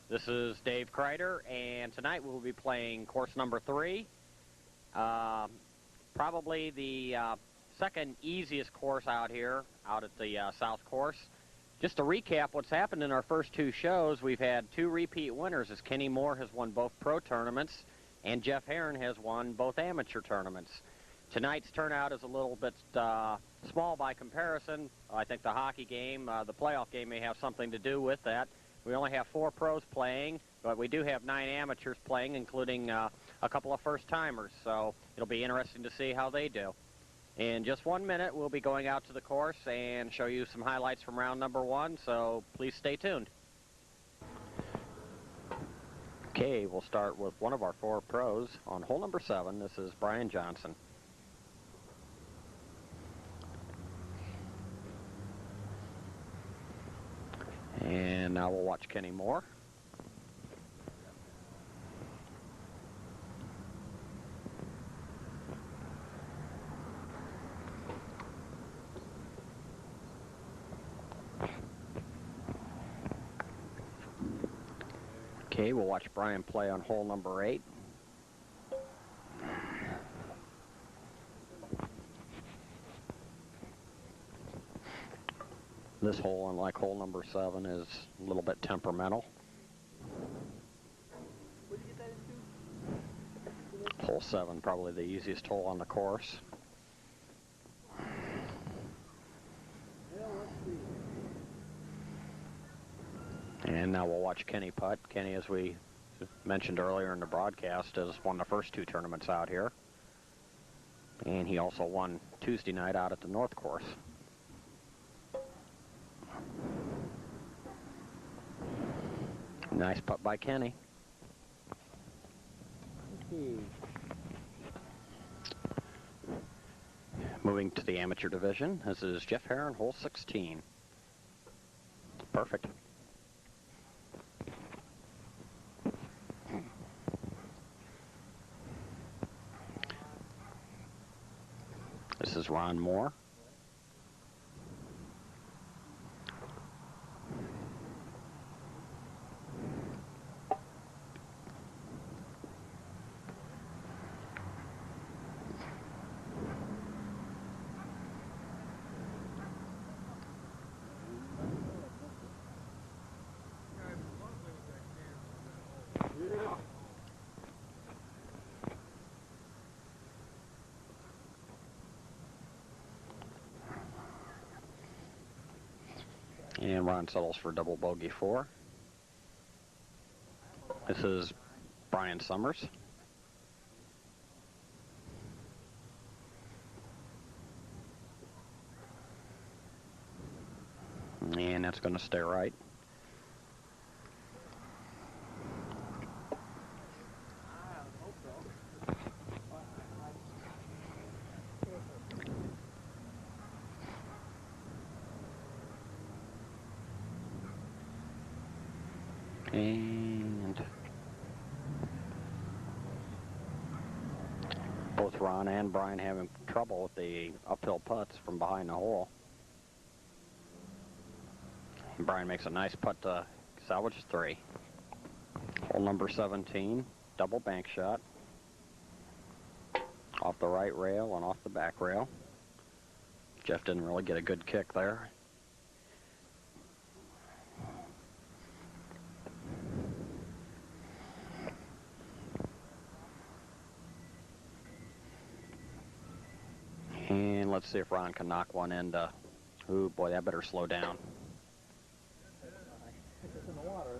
This is Dave Kreider, and tonight we'll be playing course number 3. Probably the second easiest course out here, out at the South Course. Just to recap what's happened in our first 2 shows, we've had 2 repeat winners, as Kenny Moore has won both pro tournaments, and Jeff Herron has won both amateur tournaments. Tonight's turnout is a little bit small by comparison. I think the hockey game, the playoff game, may have something to do with that. We only have 4 pros playing, but we do have 9 amateurs playing, including a couple of first-timers, so it'll be interesting to see how they do. In just 1 minute, we'll be going out to the course and show you some highlights from round number 1, so please stay tuned. Okay, we'll start with one of our 4 pros on hole number 7. This is Brian Johnson. And now we'll watch Kenny Moore. Okay, we'll watch Brian play on hole number 8. This hole, unlike hole number 7, is a little bit temperamental. What did you get that into? Hole 7, probably the easiest hole on the course. Yeah, let's see. And now we'll watch Kenny putt. Kenny, as we mentioned earlier in the broadcast, has won the first 2 tournaments out here. And he also won Tuesday night out at the North Course. Nice putt by Kenny. Moving to the amateur division, this is Jeff Herron, hole 16. Perfect. This is Ron Moore. And Ron settles for double bogey 4. This is Brian Summers. And that's going to stay right. And both Ron and Brian having trouble with the uphill putts from behind the hole. And Brian makes a nice putt to salvage 3. Hole number 17, double bank shot. Off the right rail and off the back rail. Jeff didn't really get a good kick there. And let's see if Ron can knock one into. Ooh, boy, that better slow down. It's in the water,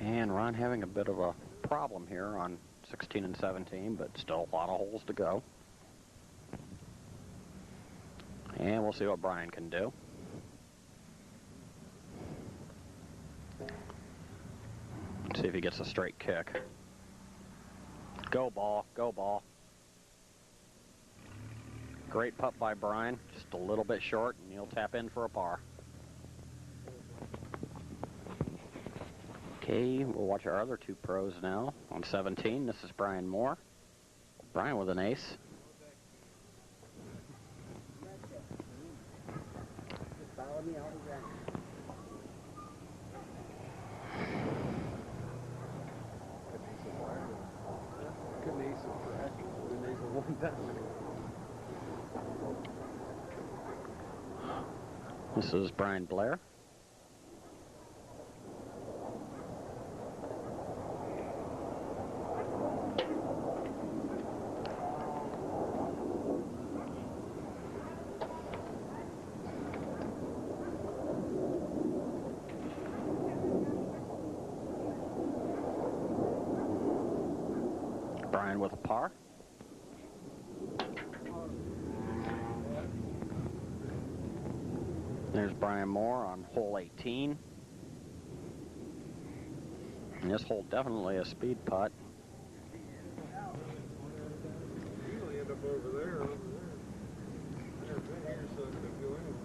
And Ron having a bit of a problem here on 16 and 17, but still a lot of holes to go. And we'll see what Brian can do. See if he gets a straight kick. Go ball, go ball. Great putt by Brian, just a little bit short, and he'll tap in for a par. Okay, we'll watch our other two pros now. On 17, this is Brian Moore. Brian with an ace. Follow me all around. Couldn't ace it for acting. Couldn't ace it one time. This is Brian Blair. Brian with a par. There's Brian Moore on hole 18. And this hole definitely a speed putt. Usually end up over there. I've never been here, so it could go anywhere.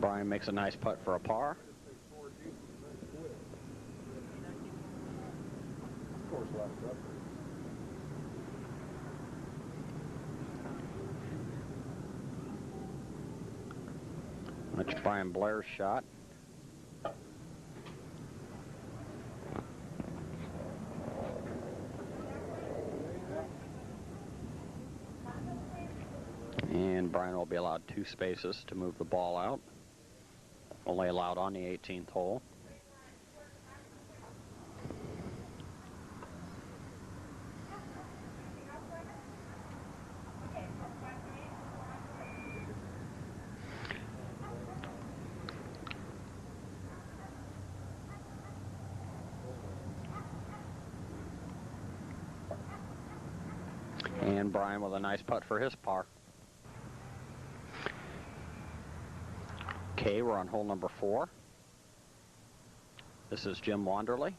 Brian makes a nice putt for a par. Of course, left up. That's Brian Blair's shot. And Brian will be allowed 2 spaces to move the ball out. Only allowed on the 18th hole. And Brian with a nice putt for his par. Okay, we're on hole number 4. This is Jim Wanderley.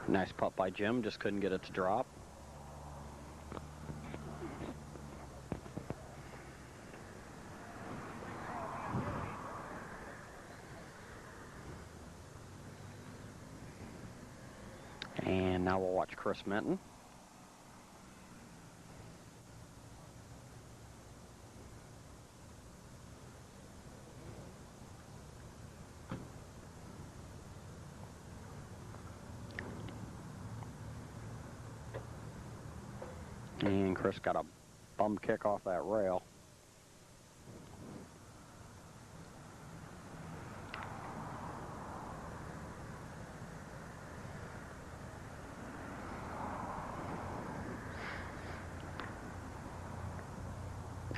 Nice putt by Jim, just couldn't get it to drop. And now we'll watch Chris Minton. And Chris got a bum kick off that rail.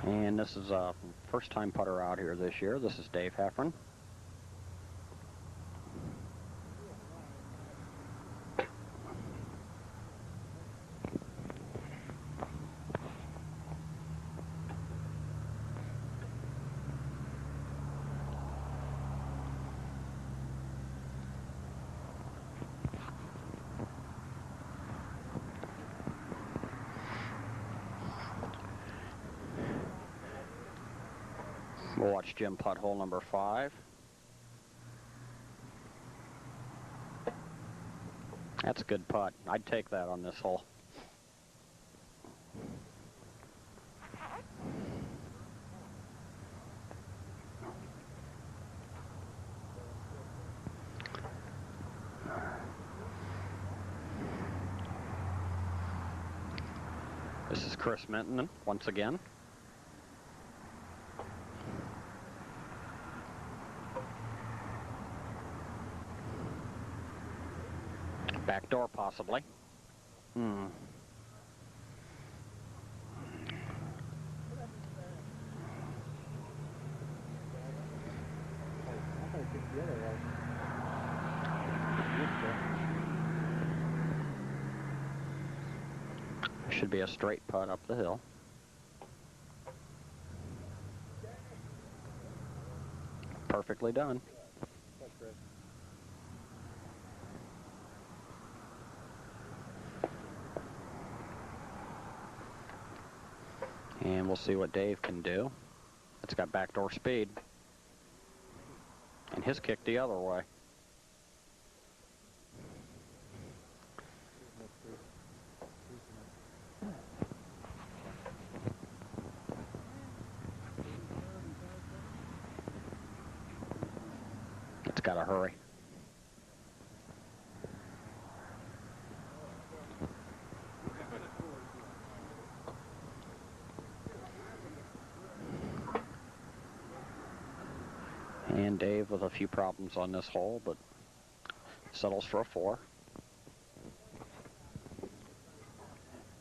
And this is a first-time putter out here this year. This is Dave Heffron. We'll watch Jim putt hole number 5. That's a good putt. I'd take that on this hole. This is Chris Minton once again. Back door, possibly. I Should be a straight putt up the hill. perfectly done. And we'll see what Dave can do. It's got backdoor speed. And his kick the other way. It's got to hurry. And Dave with a few problems on this hole, but settles for a 4.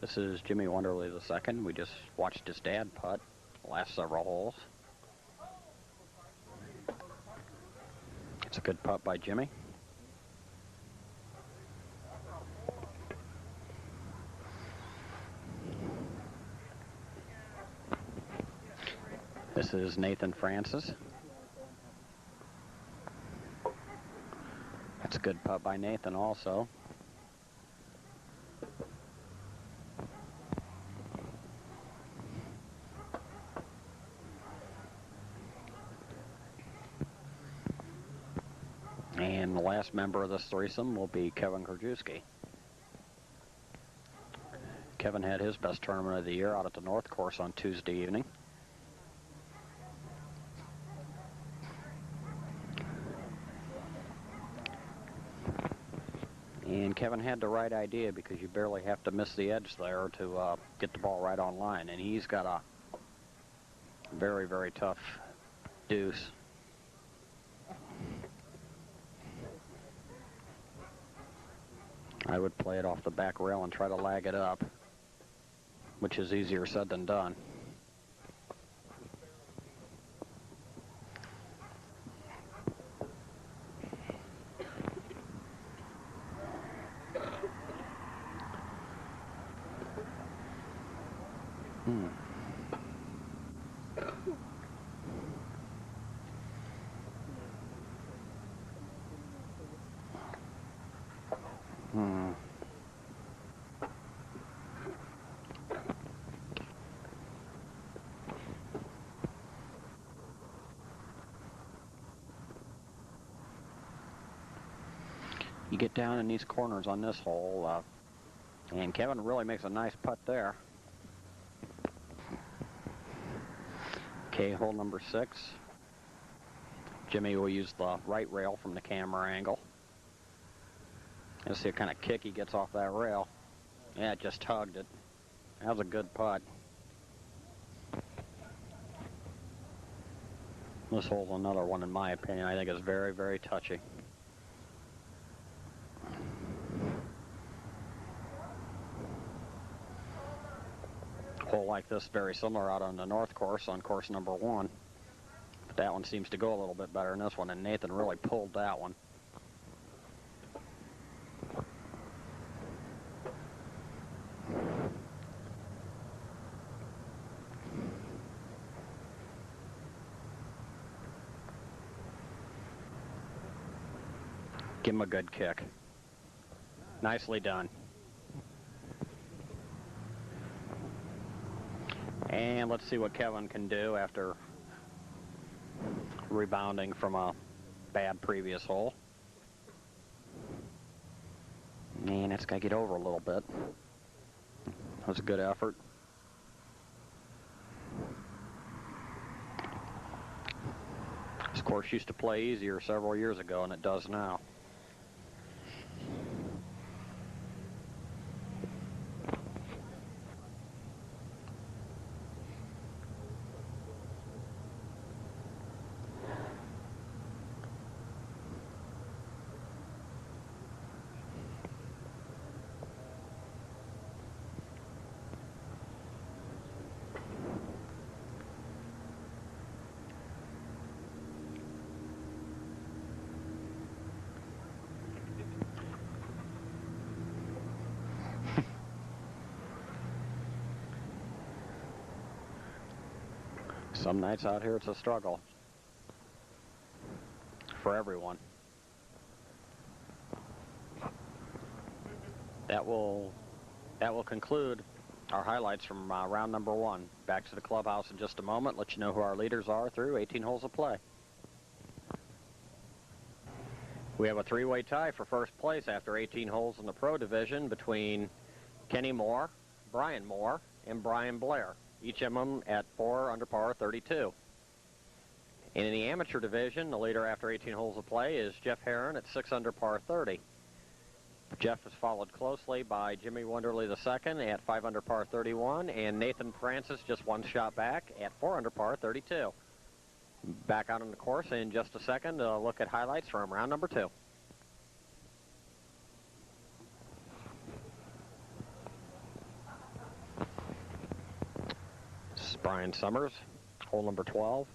This is Jimmy Wonderly II. We just watched his dad putt the last several holes. It's a good putt by Jimmy. This is Nathan Francis. That's a good putt by Nathan also. And the last member of this threesome will be Kevin Krajewski. Kevin had his best tournament of the year out at the North Course on Tuesday evening. And Kevin had the right idea because you barely have to miss the edge there to get the ball right on line. And he's got a very, very tough deuce. I would play it off the back rail and try to lag it up, which is easier said than done. You get down in these corners on this hole, and Kevin really makes a nice putt there. Okay, hole number 6. Jimmy will use the right rail from the camera angle. You'll see what kind of kick he gets off that rail. Yeah, it just tugged it. That was a good putt. This hole's another one, in my opinion, I think is very, very touchy. Hole like this, very similar out on the North Course, on course number 1. But that one seems to go a little bit better than this one, and Nathan really pulled that one. Give him a good kick. Nicely done. And let's see what Kevin can do after rebounding from a bad previous hole. And it's got to get over a little bit. That was a good effort. This course used to play easier several years ago, and it does now. Some nights out here it's a struggle. for everyone. That will conclude our highlights from round number 1. Back to the clubhouse in just a moment. Let you know who our leaders are through 18 holes of play. We have a three-way tie for first place after 18 holes in the pro division between Kenny Moore, Brian Moore, and Brian Blair, each of them at 4 under par 32. And in the amateur division, the leader after 18 holes of play is Jeff Herron at 6 under par 30. Jeff is followed closely by Jimmy Wonderly II at 5 under par 31, and Nathan Francis just one shot back at 4 under par 32. Back out on the course in just a second to look at highlights from round number 2. This is Brian Summers, hole number 12.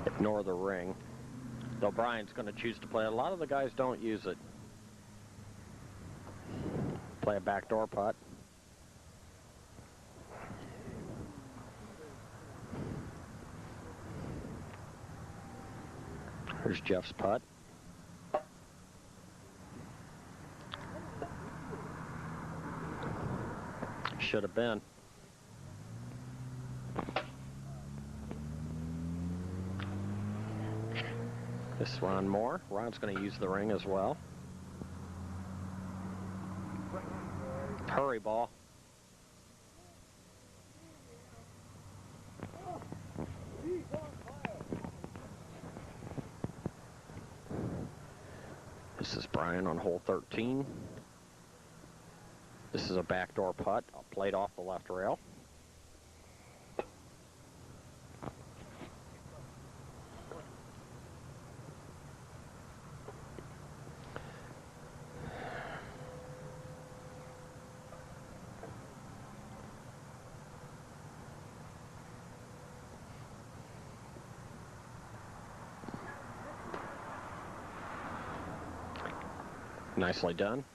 Ignore the ring, though Brian's going to choose to play. A lot of the guys don't use it. Play a backdoor putt. Here's Jeff's putt. Should have been. This is Ron Moore. Ron's going to use the ring as well. Hurry ball. This is Brian on hole 13. This is a backdoor putt, played off the left rail. Nicely done.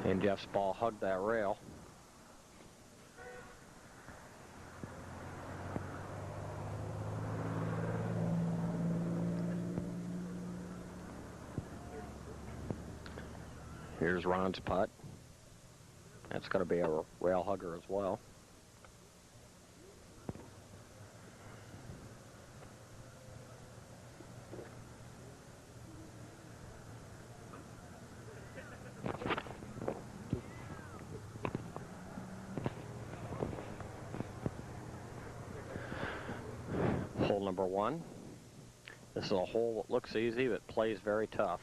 And Jeff's ball hugged that rail. Here's Ron's putt. That's going to be a rail hugger as well. Hole number 1. This is a hole that looks easy but plays very tough.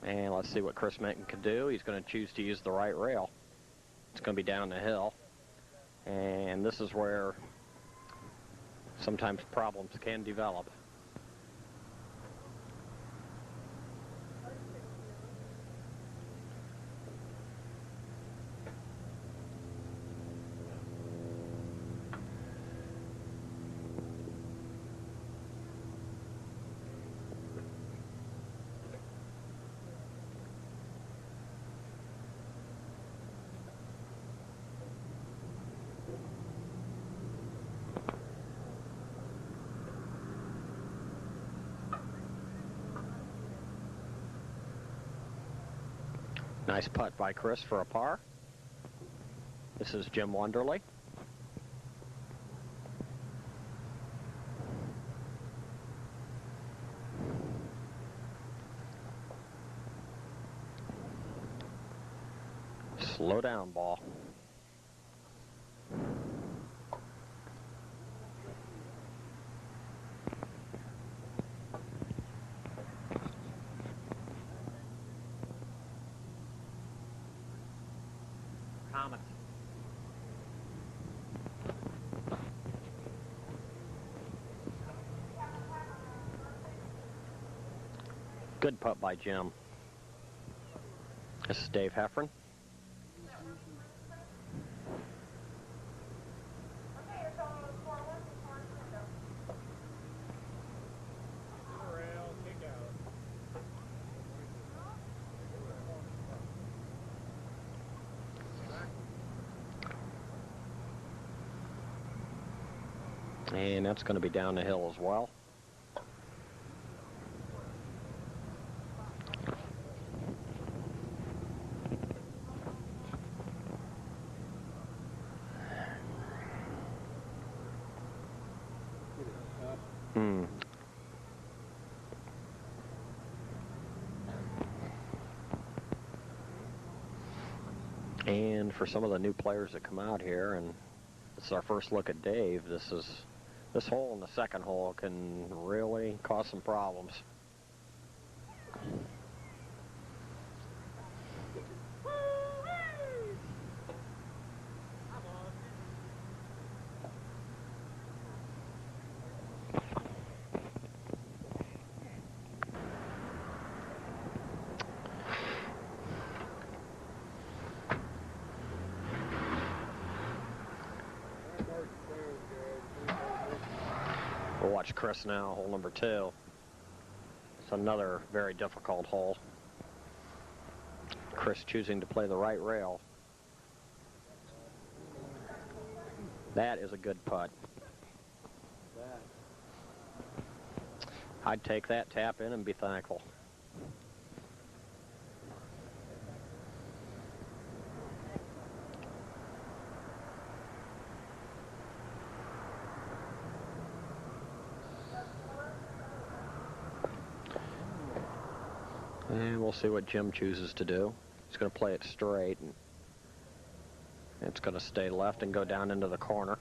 And let's see what Chris Minton can do. He's going to choose to use the right rail. It's going to be down the hill. And this is where sometimes problems can develop. Nice putt by Chris for a par. This is Jim Wonderly. Slow down, ball. Comments? Good putt by Jim. This is Dave Heffron. And that's going to be down the hill as well. And for some of the new players that come out here, and this is our first look at Dave, this hole in the second hole can really cause some problems. We'll watch Chris now, hole number 2. It's another very difficult hole. Chris choosing to play the right rail. That is a good putt. I'd take that, tap in, and be thankful. And we'll see what Jim chooses to do. He's going to play it straight, and it's going to stay left and go down into the corner.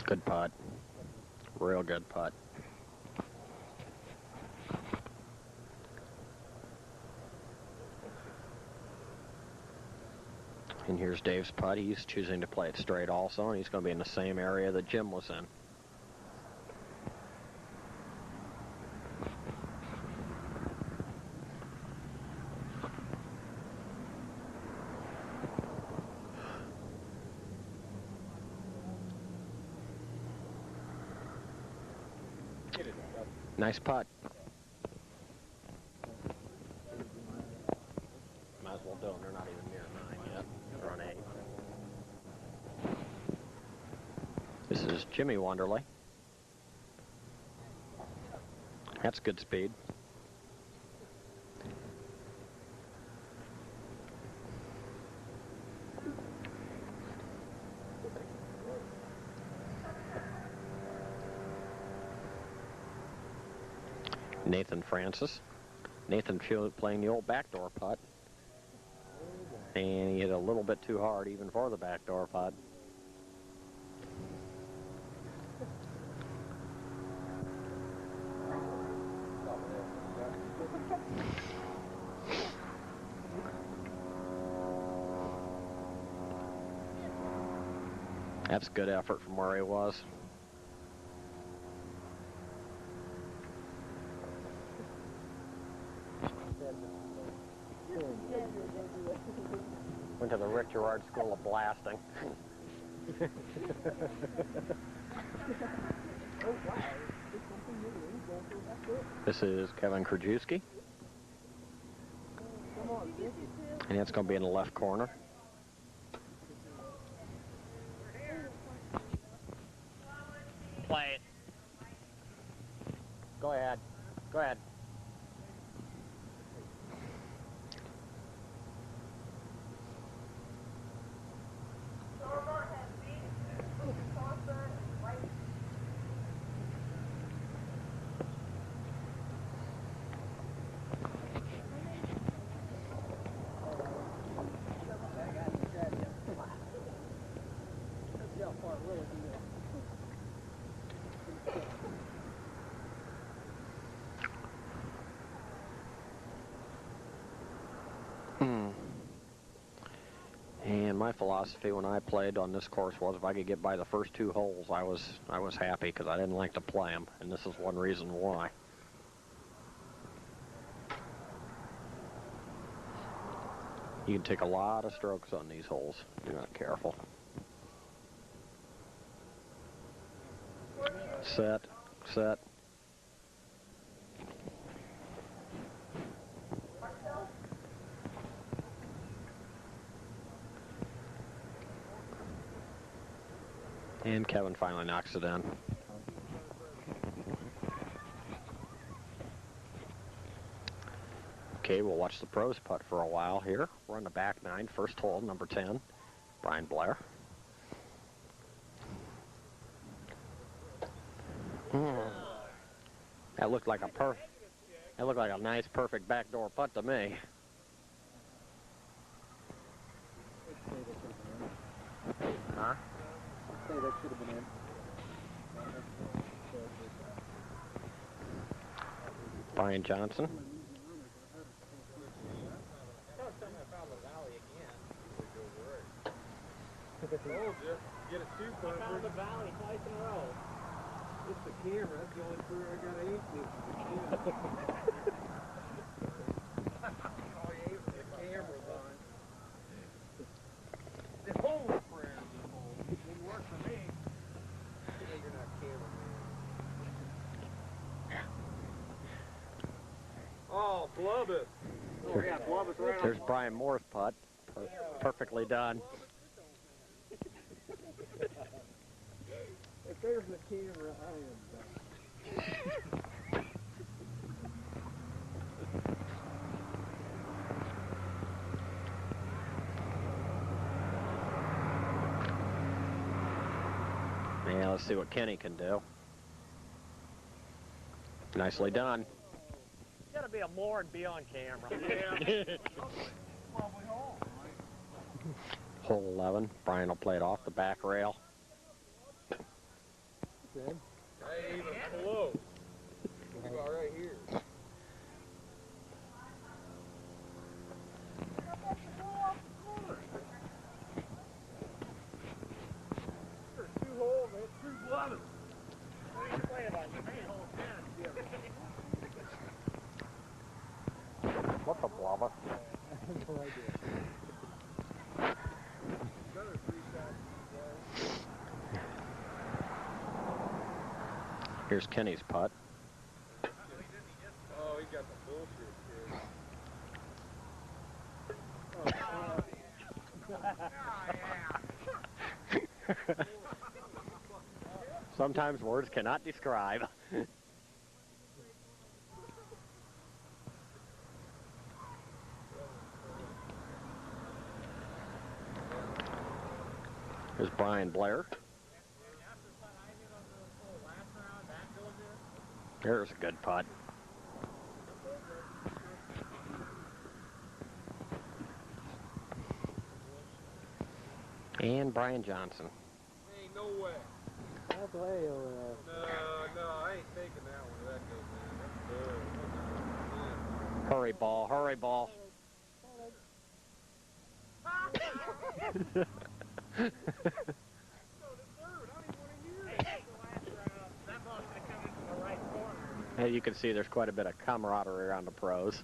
Good putt. Real good putt. And here's Dave's putt. He's choosing to play it straight also, and he's going to be in the same area that Jim was in. Nice putt. Might as well do them. They're not even near 9 yet. They're on 8. This is Jimmy Wonderly. That's good speed. Nathan Francis. Nathan playing the old backdoor putt. And he hit a little bit too hard even for the backdoor putt. That's good effort from where he was. Went to the Rick Gerard School of Blasting. This is Kevin Krajewski. And it's going to be in the left corner. Play it. Go ahead. Go ahead. And my philosophy when I played on this course was if I could get by the first 2 holes, I was happy because I didn't like to play them, and this is one reason why. You can take a lot of strokes on these holes if you're not careful. Set, set. And Kevin finally knocks it in. Okay, we'll watch the pros putt for a while here. We're on the back 9, first hole, number 10, Brian Blair. That looked like a nice, perfect backdoor putt to me. Huh? I'd say that should have been in. Brian Johnson. Get it too perfect. I found the valley twice in a row. It's the camera. That's the only career I got aimed at. The camera's on. The whole prayer. It didn't work for me. Yeah, you're not cameraman. Oh, blub it. Oh, yeah, blub it right There's Brian Moore's putt. Perfectly done. If there's the camera, I am done. Yeah, let's see what Kenny can do. Nicely done. You gotta be a Moore and be on camera. Yeah. Probably home. Hole 11. Brian will play it off the back rail. Hey, even close. Think about right here. There's 2 holes, man. 2 blubbers. What's a blubber? I have no idea. Another 3 shots. Here's Kenny's putt. Oh, he got the bullshit, kid. Sometimes words cannot describe. Here's Brian Blair. There's a good putt. And Brian Johnson. Ain't no way. That's way over there. No, I ain't taking that one. That goes in. That's Hurry ball, hurry ball. Hey, you can see there's quite a bit of camaraderie around the pros.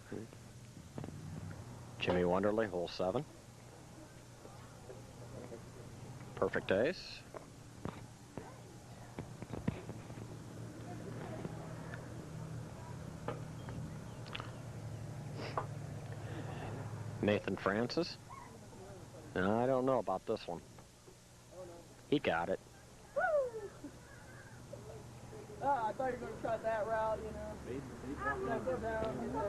Jimmy Wonderly, hole 7. Perfect ace. Nathan Francis. No, I don't know about this one. He got it. Oh, I thought you were going to try that route, you know. Knock it down, you know.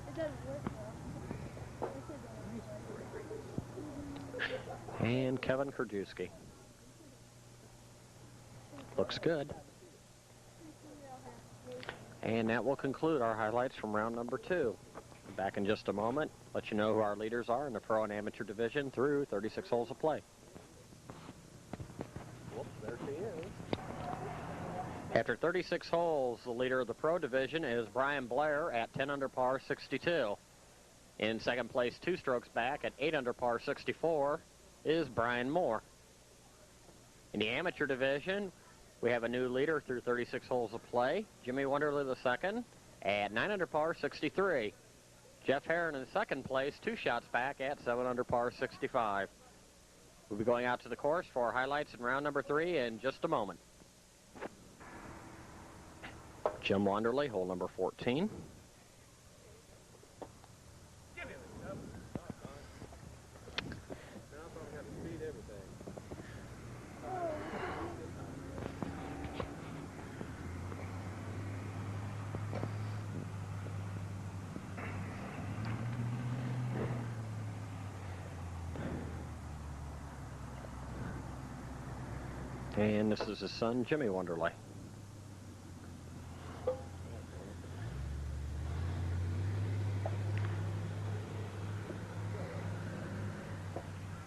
It doesn't work though. And Kevin Krajewski. Looks good. And that will conclude our highlights from round number 2. Back in just a moment, let you know who our leaders are in the pro and amateur division through 36 holes of play. Whoops, there she is. After 36 holes, the leader of the pro division is Brian Blair at 10 under par 62. In second place, 2 strokes back at 8 under par 64, is Brian Moore. In the amateur division, we have a new leader through 36 holes of play, Jimmy Wonderly II, at 9 under par 63. Jeff Herron in second place, 2 shots back at 7 under par 65. We'll be going out to the course for highlights in round number 3 in just a moment. Jim Wonderly, hole number 14. And this is his son, Jimmy Wonderly.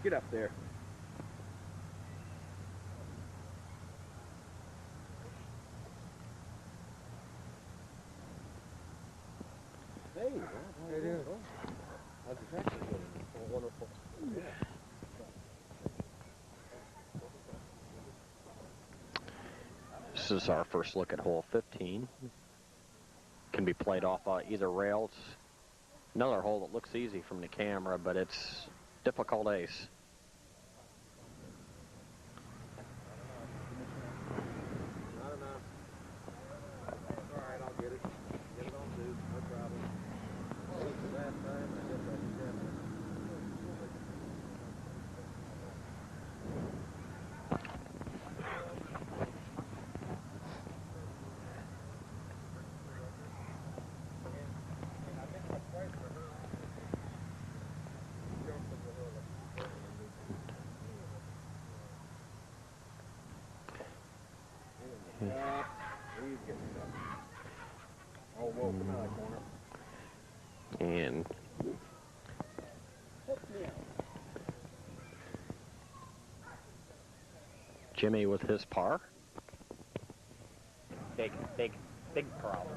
Get up there. Hey, Rob, how you doing? How's the practice going? Oh, wonderful. Yeah. This is our first look at hole 15. Can be played off either rail. It's another hole that looks easy from the camera, but it's difficult ace. Not enough. All right, I'll get it. Get it on dude. No problem. Well, it's the last time. I guess I can get it. He's getting it up. Oh, whoa, come out of that corner. And Jimmy with his par. Big problem.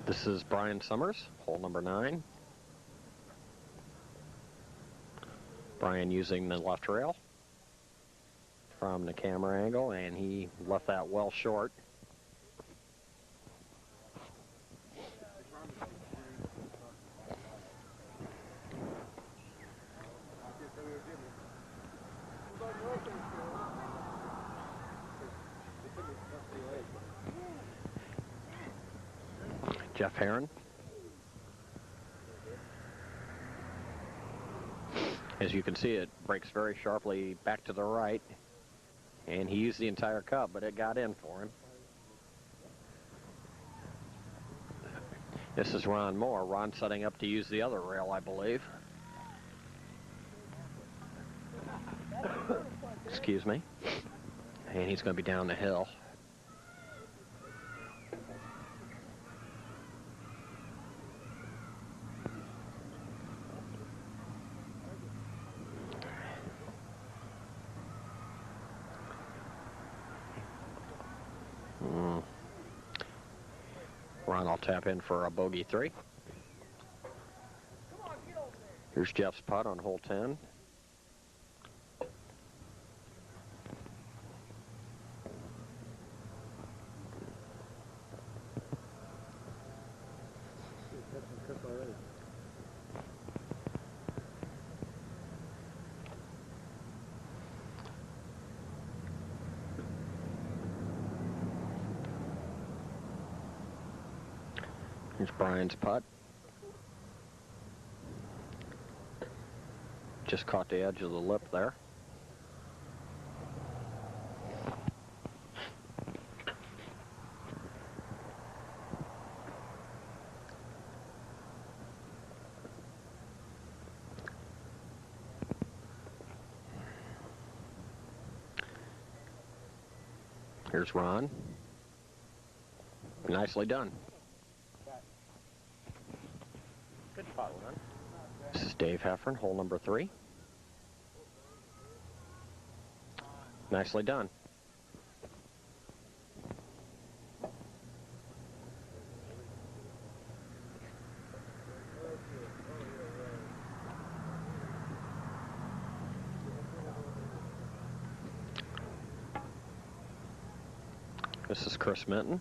This is Brian Summers, hole number 9. Brian using the left rail from the camera angle, and he left that well short. Jeff Herron. As you can see, it breaks very sharply back to the right, and he used the entire cup, but it got in for him. This is Ron Moore. Ron setting up to use the other rail, I believe. Excuse me. And he's going to be down the hill. Ron will tap in for a bogey 3. Here's Jeff's putt on hole 10. Here's Brian's putt. Just caught the edge of the lip there. Here's Ron. Nicely done. Good putt, Ron. This is Dave Heffern, hole number 3. Nicely done. This is Chris Minton.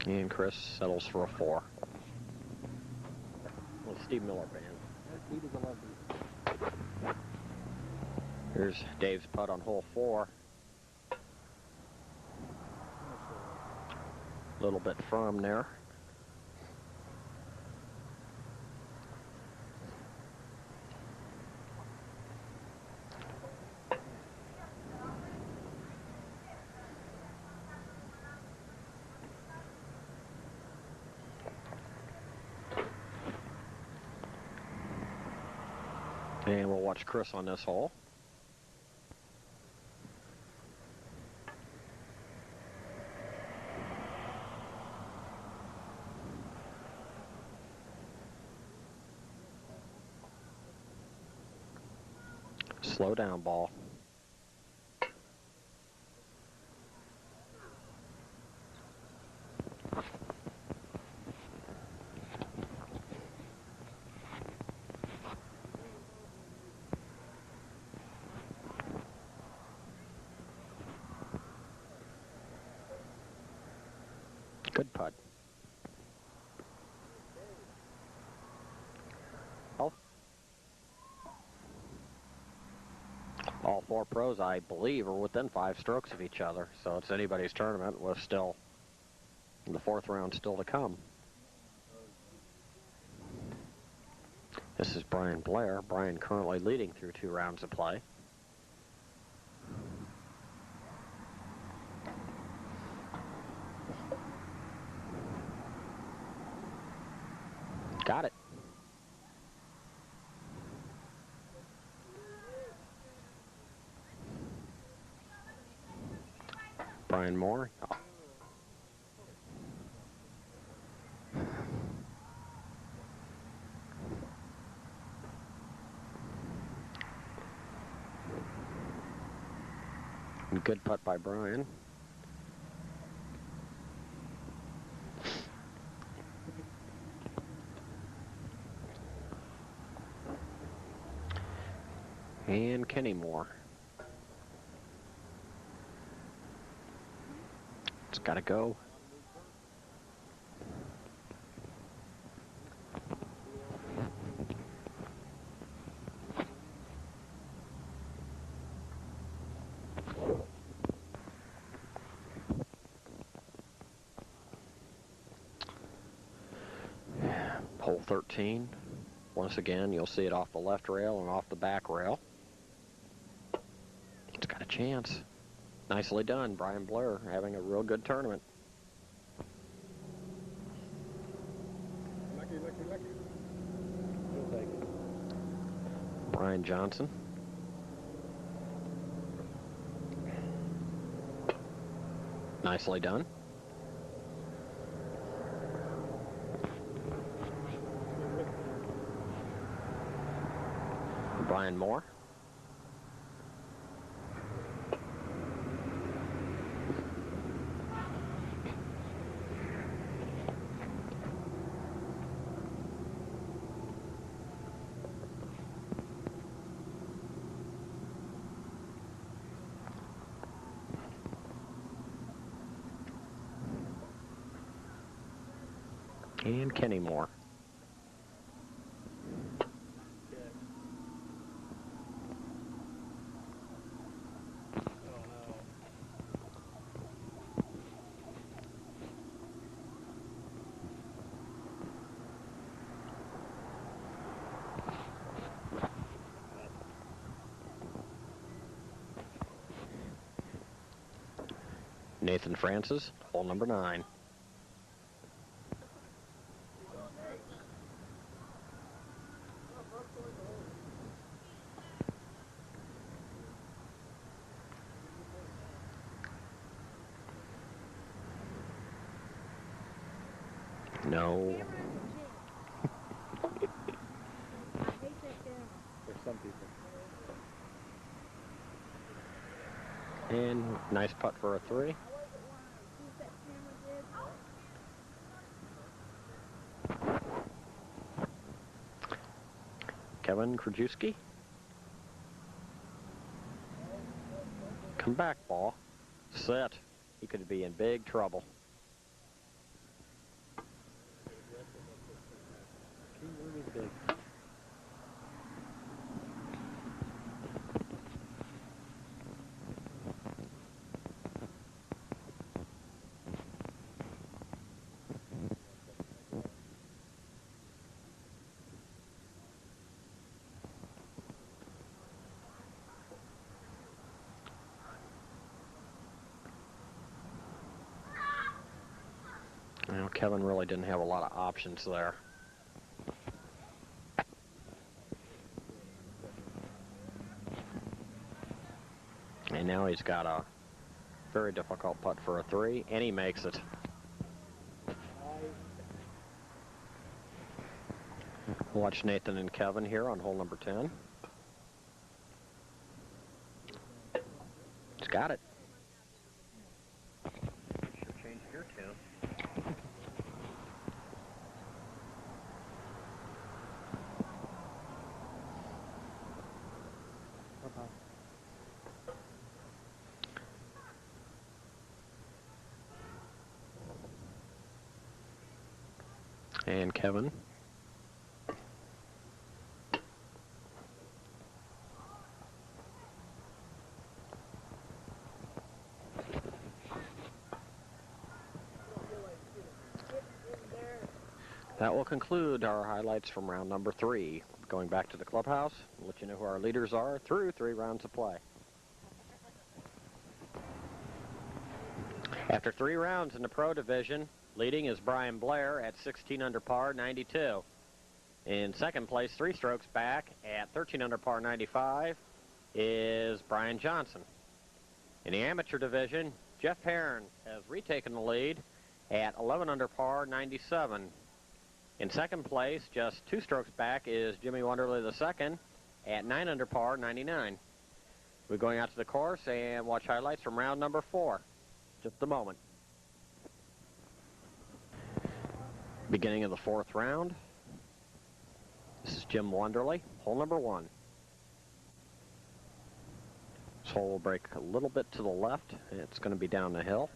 And Chris settles for a 4. With Steve Miller Band. That beat is a love beat. Here's Dave's putt on hole 4. A little bit firm there. And we'll watch Chris on this hole. Slow down, ball. Good putt. All 4 pros, I believe, are within 5 strokes of each other, so it's anybody's tournament with still the 4th round still to come. This is Brian Blair. Brian currently leading through 2 rounds of play. Got it. Brian Moore. Oh. Good putt by Brian. And Kenny Moore. It's got to go. Hole 13. Once again, you'll see it off the left rail and off the back rail. It's got a chance. Nicely done. Brian Blair having a real good tournament. Lucky, lucky, lucky. He'll take it. Brian Johnson. Nicely done. Brian Moore. And Kenny Moore. Nathan Francis, hole number 9. No. I hate that camera. For some people. And nice putt for a 3. I wasn't want to use that camera, did. Kevin Krajewski. Come back, ball. Set. He could be in big trouble. Really big. Well, Kevin really didn't have a lot of options there. And now he's got a very difficult putt for a 3, and he makes it. Watch Nathan and Kevin here on hole number 10. He's got it. Should change your tune. And Kevin. That will conclude our highlights from round number 3. Going back to the clubhouse, we'll let you know who our leaders are through 3 rounds of play. After 3 rounds in the pro division, leading is Brian Blair at 16 under par 92. In second place, 3 strokes back at 13 under par 95 is Brian Johnson. In the amateur division, Jeff Herron has retaken the lead at 11 under par 97. In second place, just 2 strokes back, is Jimmy Wonderly II at 9 under par 99. We're going out to the course and watch highlights from round number 4. Just a moment. Beginning of the 4th round. This is Jim Wonderly, hole number 1. This hole will break a little bit to the left. It's going to be down the hill.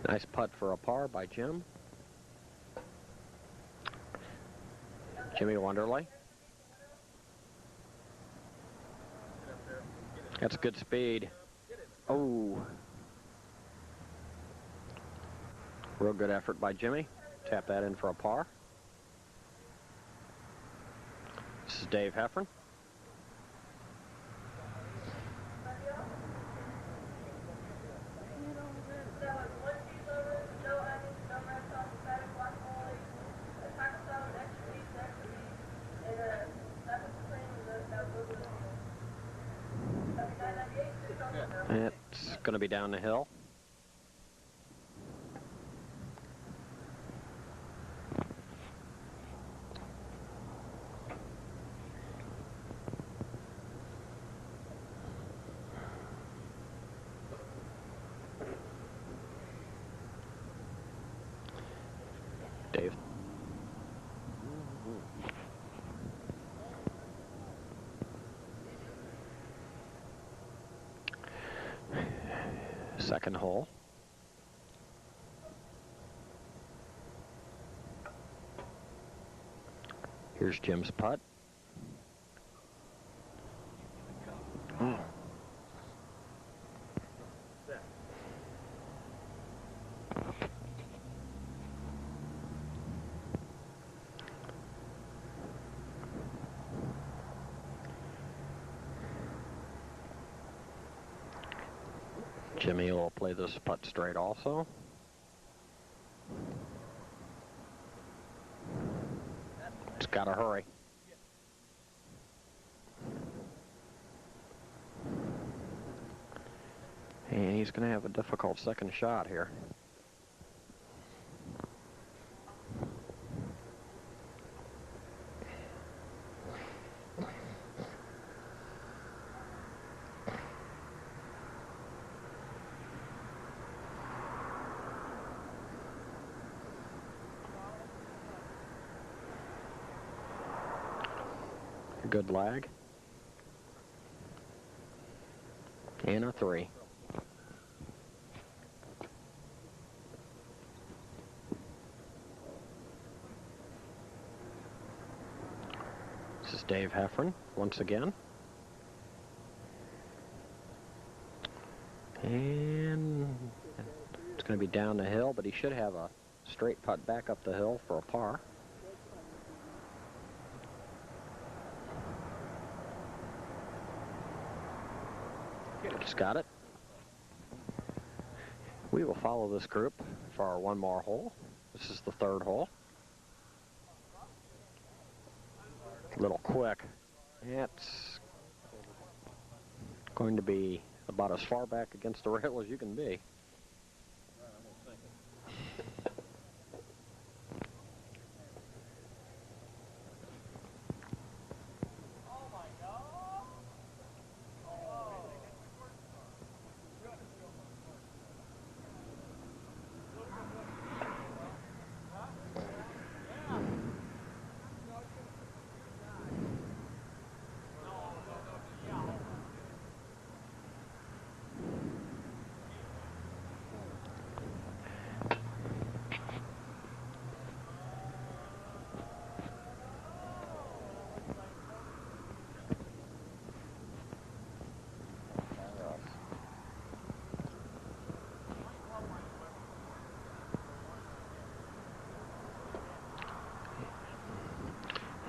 Nice putt for a par by Jim. Jimmy Wonderly. That's good speed. Oh. Real good effort by Jimmy. Tap that in for a par. This is Dave Heffron. It's going to be down the hill. Dave. Second hole. Here's Jim's putt. Jimmy will play this putt straight also. Just got to hurry. And he's going to have a difficult second shot here. Good lag. And a 3. This is Dave Heffron once again. And it's going to be down the hill, but he should have a straight putt back up the hill for a par. Just got it. We will follow this group for our one more hole. This is the third hole. A little quick. It's going to be about as far back against the rail as you can be.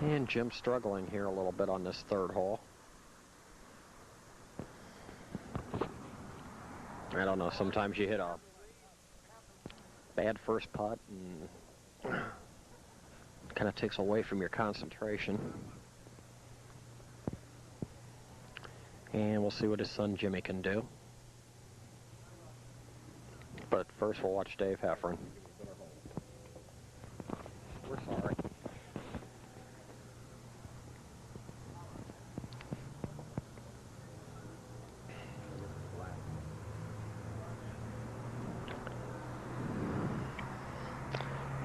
And Jim's struggling here a little bit on this third hole. I don't know, sometimes you hit a bad first putt and kind of takes away from your concentration. And we'll see what his son Jimmy can do. But first we'll watch Dave Heffron. We're sorry.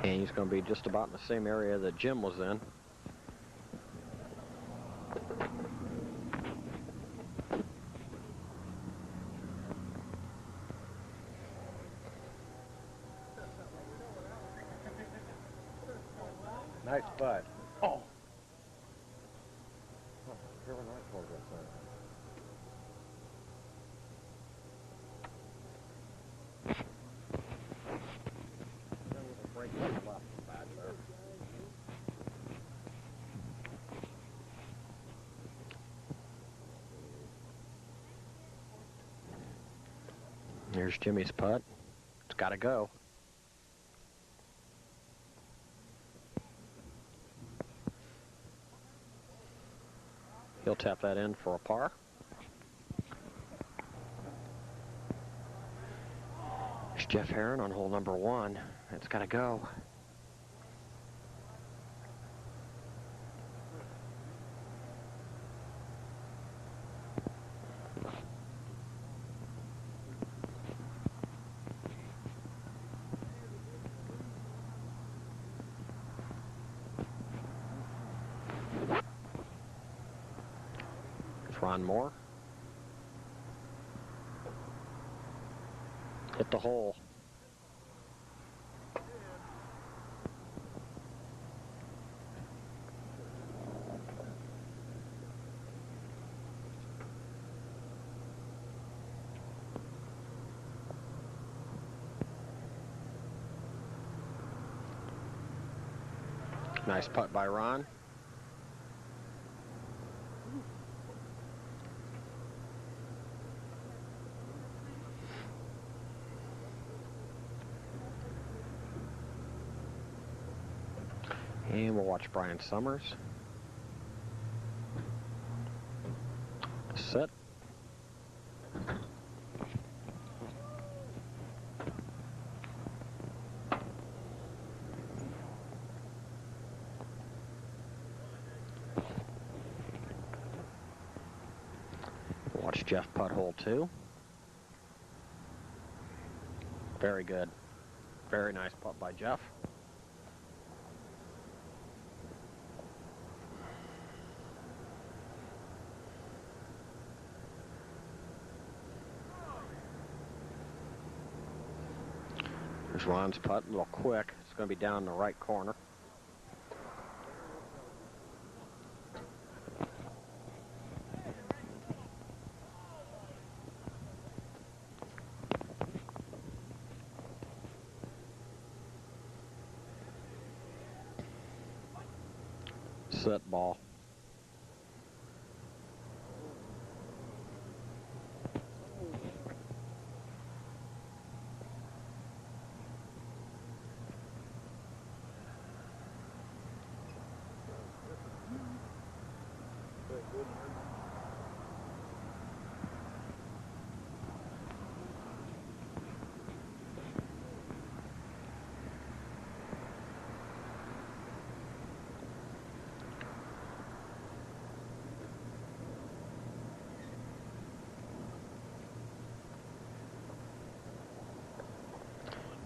And he's going to be just about in the same area that Jim was in. Nice putt. Oh! Trevor Knight told us that. There's Jimmy's putt. It's got to go. He'll tap that in for a par. There's Jeff Herron on hole number 1. It's got to go. Ron Moore. Hit the hole. Nice putt by Ron. And we'll watch Brian Summers. Set. Watch Jeff putt hole 2. Very good. Very nice putt by Jeff. There's Ron's putt, a little quick. It's going to be down in the right corner. Set ball.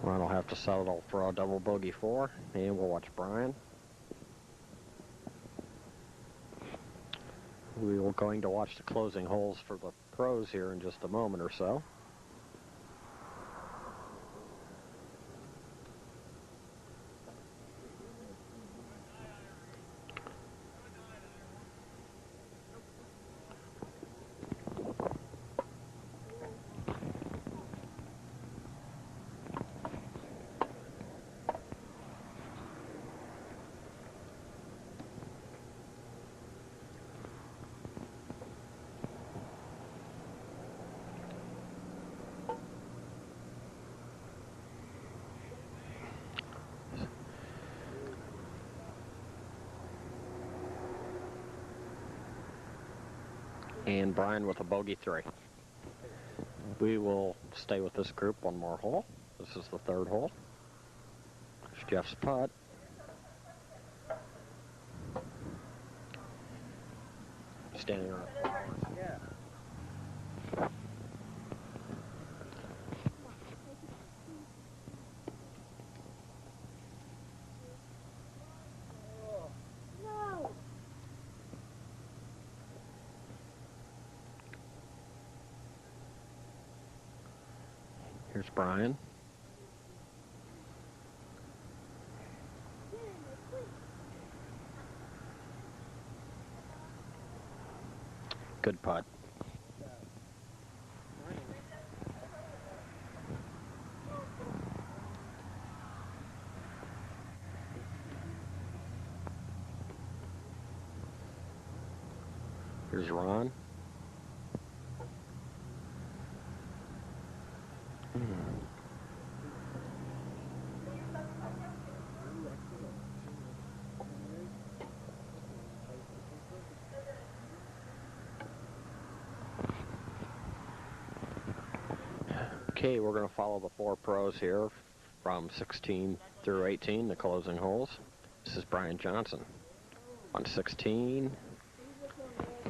Ron will have to settle for a double bogey 4, and we'll watch Brian. We are going to watch the closing holes for the pros here in just a moment or so. And Brian with a bogey 3. We will stay with this group one more hole. This is the 3rd hole. There's Jeff's putt. Standing around. Yeah. No. Here's Brian. Good putt. Here's Ron. Okay, we're going to follow the 4 pros here from 16 through 18, the closing holes. This is Brian Johnson on 16.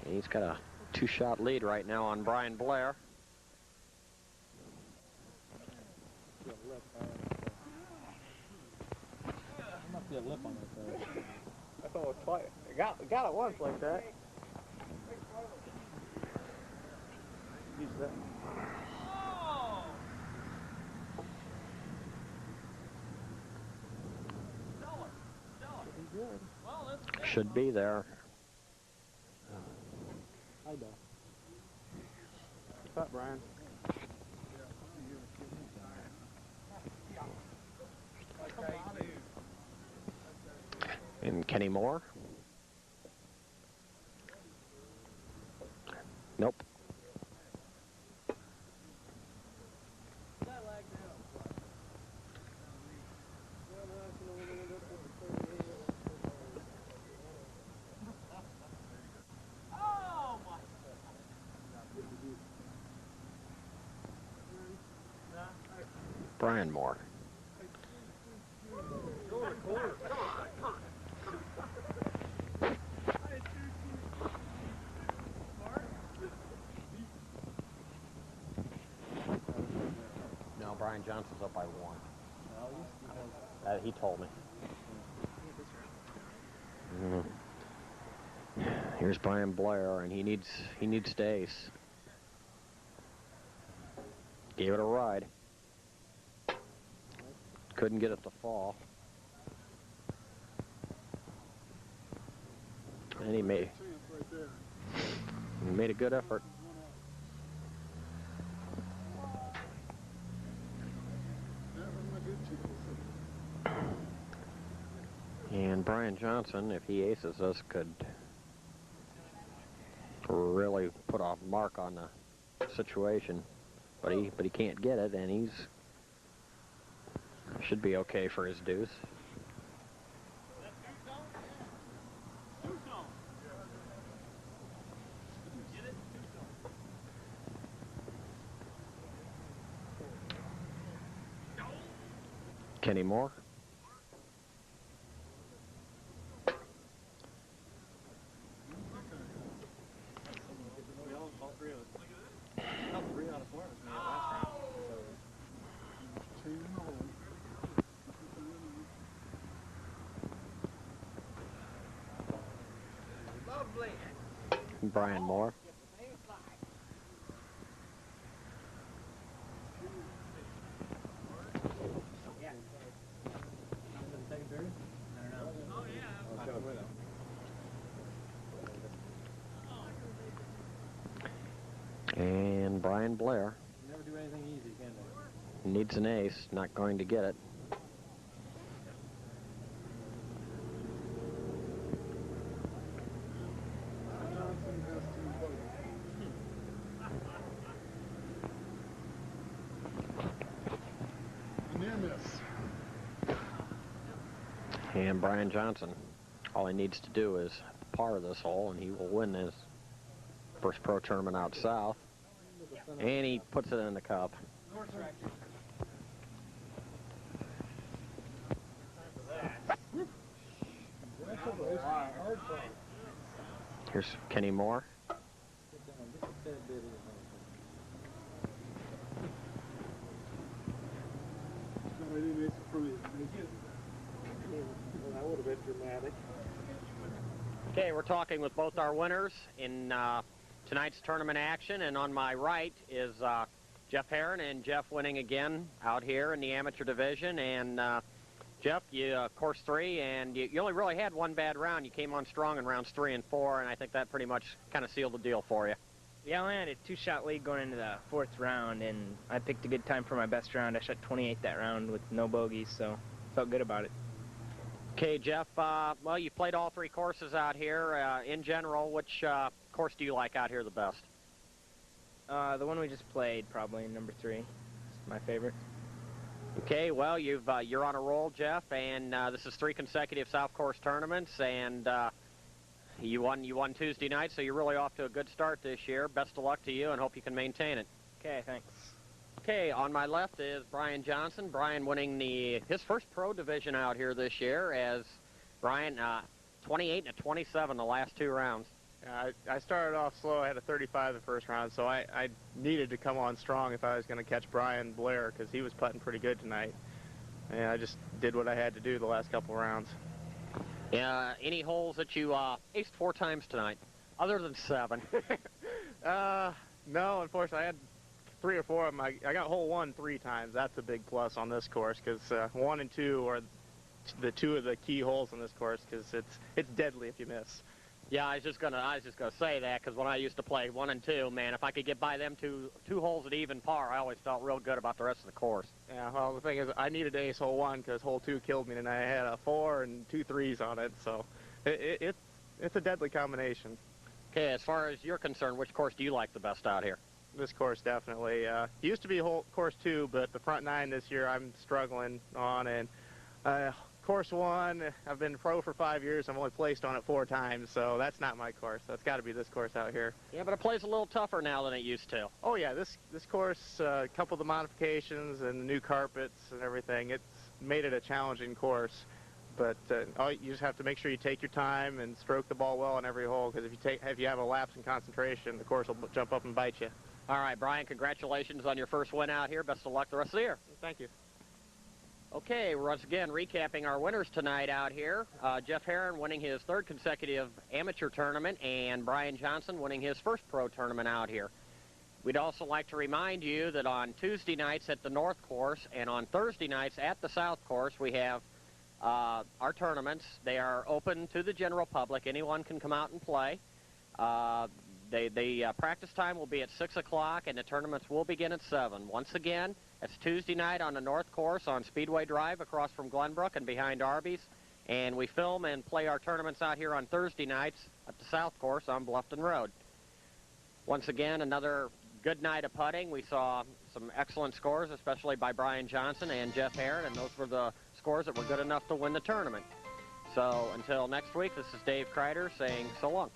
He's got a 2-shot lead right now on Brian Blair. There must be a lip on it. I thought it was twice. Got it once like that. Use that. Should be there. I know. What's up, Brian? And Kenny Moore. Nope. Brian Moore. No, Brian Johnson's up by 1. He told me. Here's Brian Blair, and he needs to ace. Gave it a ride. Couldn't get it to fall. And he made a good effort. And Brian Johnson, if he aces this, could really put a mark on the situation. But he can't get it, and he's should be okay for his deuce. Kenny Moore. All 3 of us. Not 3 out of 4 was me last round. Lovely. Brian Moore. And Brian Blair. Never do anything easy, can they? Needs an ace, not going to get it. Near miss. And Brian Johnson, all he needs to do is par this hole, and he will win his first pro tournament out south. And he puts it in the cup. Here's Kenny Moore. That would have been dramatic. Okay, we're talking with both our winners in tonight's tournament action, and on my right is Jeff Herron, and Jeff winning again out here in the amateur division. And Jeff, you course 3, and you only really had one bad round. You came on strong in rounds 3 and 4, and I think that pretty much kind of sealed the deal for you. Yeah, I only had a 2-shot lead going into the 4th round, and I picked a good time for my best round. I shot 28 that round with no bogeys, so felt good about it. Okay, Jeff, well, you played all 3 courses out here. In general, which course do you like out here the best? The one we just played, probably, number 3. It's my favorite. Okay, well, you're on a roll, Jeff, and this is 3 consecutive South Course tournaments, and you won Tuesday night, so you're really off to a good start this year. Best of luck to you, and hope you can maintain it. Okay, thanks. Okay, on my left is Brian Johnson. Brian winning his first pro division out here this year, as Brian 28 and a 27 the last 2 rounds. I started off slow. I had a 35 the first round, so I needed to come on strong if I was going to catch Brian Blair, because he was putting pretty good tonight. And I just did what I had to do the last couple rounds. Any holes that you aced 4 times tonight, other than 7? No, unfortunately, I had 3 or 4 of them. I got hole 1 3 times. That's a big plus on this course, because 1 and 2 are the 2 of the key holes on this course, because it's deadly if you miss. Yeah, I was just gonna say that, because when I used to play 1 and 2, man, if I could get by them two holes at even par, I always felt real good about the rest of the course. Yeah, well, the thing is, I needed to ace hole 1 because hole 2 killed me, and I had a 4 and 2 3s on it, so it's a deadly combination. Okay, as far as you're concerned, which course do you like the best out here? This course, definitely. Used to be course 2, but the front 9 this year I'm struggling on, and course 1. I've been pro for 5 years. I've only placed on it 4 times, so that's not my course. That's got to be this course out here. Yeah, but it plays a little tougher now than it used to. Oh yeah, this course, a couple of the modifications and the new carpets and everything, it's made it a challenging course. But you just have to make sure you take your time and stroke the ball well on every hole, because if you have a lapse in concentration, the course will jump up and bite you. All right, Brian, congratulations on your first win out here. Best of luck the rest of the year. Thank you. Okay, once again, recapping our winners tonight out here. Jeff Herron winning his 3rd consecutive amateur tournament, and Brian Johnson winning his first pro tournament out here. We'd also like to remind you that on Tuesday nights at the North Course and on Thursday nights at the South Course, we have our tournaments. They are open to the general public. Anyone can come out and play. The practice time will be at 6 o'clock, and the tournaments will begin at 7. Once again, it's Tuesday night on the North Course on Speedway Drive across from Glenbrook and behind Arby's. And we film and play our tournaments out here on Thursday nights at the South Course on Bluffton Road. Once again, another good night of putting. We saw some excellent scores, especially by Brian Johnson and Jeff Herron, and those were the scores that were good enough to win the tournament. So until next week, this is Dave Kreider saying so long.